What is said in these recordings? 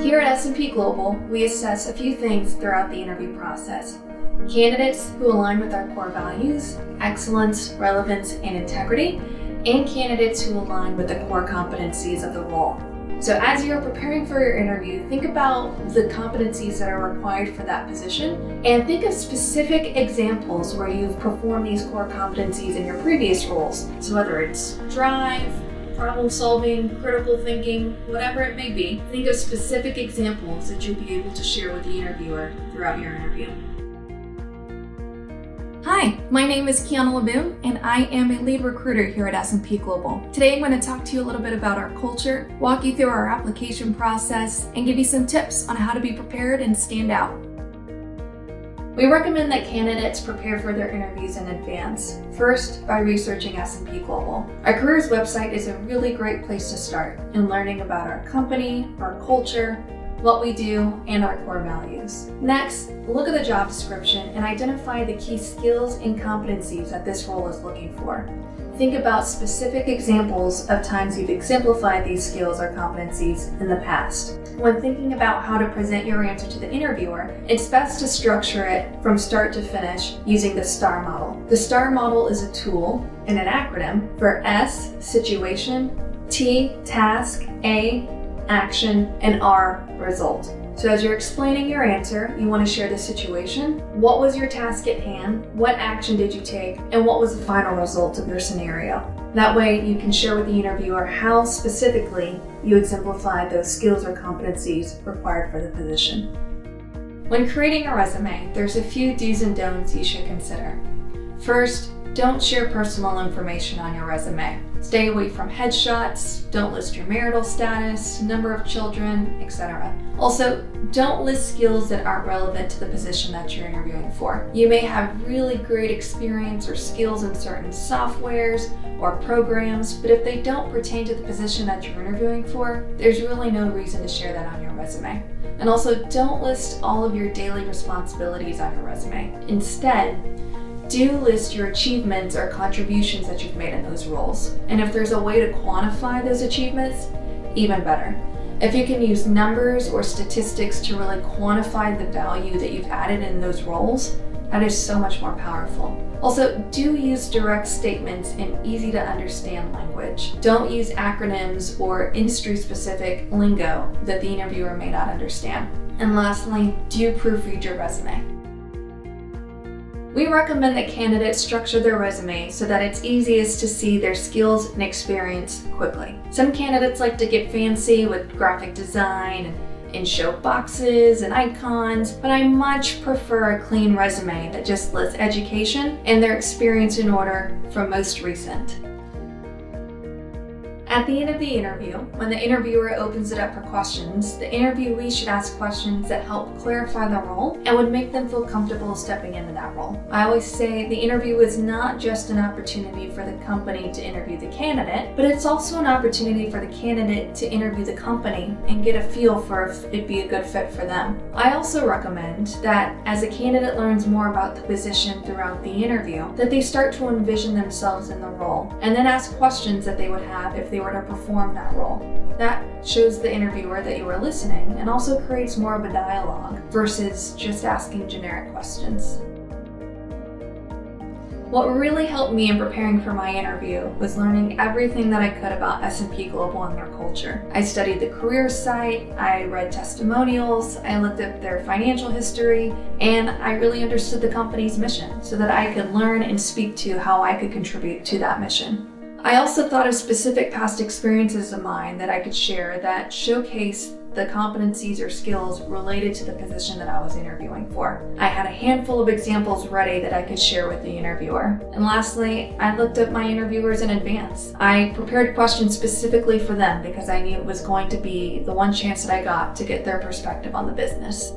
Here at S&P Global, we assess a few things throughout the interview process. Candidates who align with our core values, excellence, relevance, and integrity, and candidates who align with the core competencies of the role. So as you're preparing for your interview, think about the competencies that are required for that position, and think of specific examples where you've performed these core competencies in your previous roles. So whether it's drive, problem solving, critical thinking, whatever it may be, think of specific examples that you'll be able to share with the interviewer throughout your interview. Hi, my name is Kiana Labuhn, and I am a lead recruiter here at S&P Global. Today I'm going to talk to you a little bit about our culture, walk you through our application process, and give you some tips on how to be prepared and stand out. We recommend that candidates prepare for their interviews in advance, first by researching S&P Global. Our careers website is a really great place to start in learning about our company, our culture, what we do, and our core values. Next, look at the job description and identify the key skills and competencies that this role is looking for. Think about specific examples of times you've exemplified these skills or competencies in the past. When thinking about how to present your answer to the interviewer, it's best to structure it from start to finish using the STAR model. The STAR model is a tool and an acronym for S, situation, T, task, A, action, and R, result. So as you're explaining your answer, you want to share the situation. What was your task at hand? What action did you take? And what was the final result of your scenario? That way you can share with the interviewer how specifically you exemplify those skills or competencies required for the position. When creating a resume, there's a few do's and don'ts you should consider. First, don't share personal information on your resume. Stay away from headshots, don't list your marital status, number of children, etc. Also, don't list skills that aren't relevant to the position that you're interviewing for. You may have really great experience or skills in certain softwares or programs, but if they don't pertain to the position that you're interviewing for, there's really no reason to share that on your resume. And also, don't list all of your daily responsibilities on your resume. Instead, do list your achievements or contributions that you've made in those roles. And if there's a way to quantify those achievements, even better. If you can use numbers or statistics to really quantify the value that you've added in those roles, that is so much more powerful. Also, do use direct statements in easy to understand language. Don't use acronyms or industry-specific lingo that the interviewer may not understand. And lastly, do proofread your resume. We recommend that candidates structure their resume so that it's easiest to see their skills and experience quickly. Some candidates like to get fancy with graphic design and show boxes and icons, but I much prefer a clean resume that just lists education and their experience in order from most recent. At the end of the interview, when the interviewer opens it up for questions, the interviewee should ask questions that help clarify the role and would make them feel comfortable stepping into that role. I always say the interview is not just an opportunity for the company to interview the candidate, but it's also an opportunity for the candidate to interview the company and get a feel for if it'd be a good fit for them. I also recommend that as a candidate learns more about the position throughout the interview, that they start to envision themselves in the role and then ask questions that they would have if they were to perform that role. That shows the interviewer that you are listening and also creates more of a dialogue versus just asking generic questions. What really helped me in preparing for my interview was learning everything that I could about S&P Global and their culture. I studied the careers site, I read testimonials, I looked up their financial history, and I really understood the company's mission so that I could learn and speak to how I could contribute to that mission. I also thought of specific past experiences of mine that I could share that showcase the competencies or skills related to the position that I was interviewing for. I had a handful of examples ready that I could share with the interviewer. And lastly, I looked up my interviewers in advance. I prepared questions specifically for them because I knew it was going to be the one chance that I got to get their perspective on the business.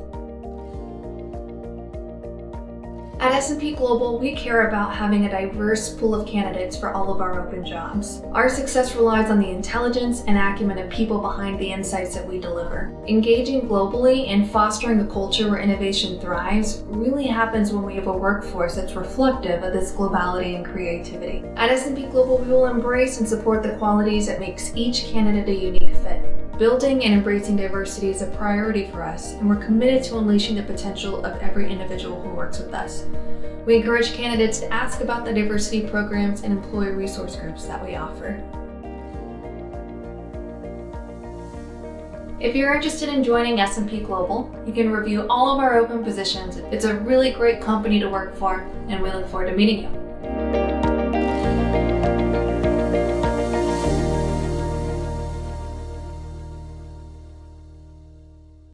At S&P Global, we care about having a diverse pool of candidates for all of our open jobs. Our success relies on the intelligence and acumen of people behind the insights that we deliver. Engaging globally and fostering a culture where innovation thrives really happens when we have a workforce that's reflective of this globality and creativity. At S&P Global, we will embrace and support the qualities that makes each candidate a unique fit. Building and embracing diversity is a priority for us, and we're committed to unleashing the potential of every individual who works with us. We encourage candidates to ask about the diversity programs and employee resource groups that we offer. If you're interested in joining S&P Global, you can review all of our open positions. It's a really great company to work for, and we look forward to meeting you.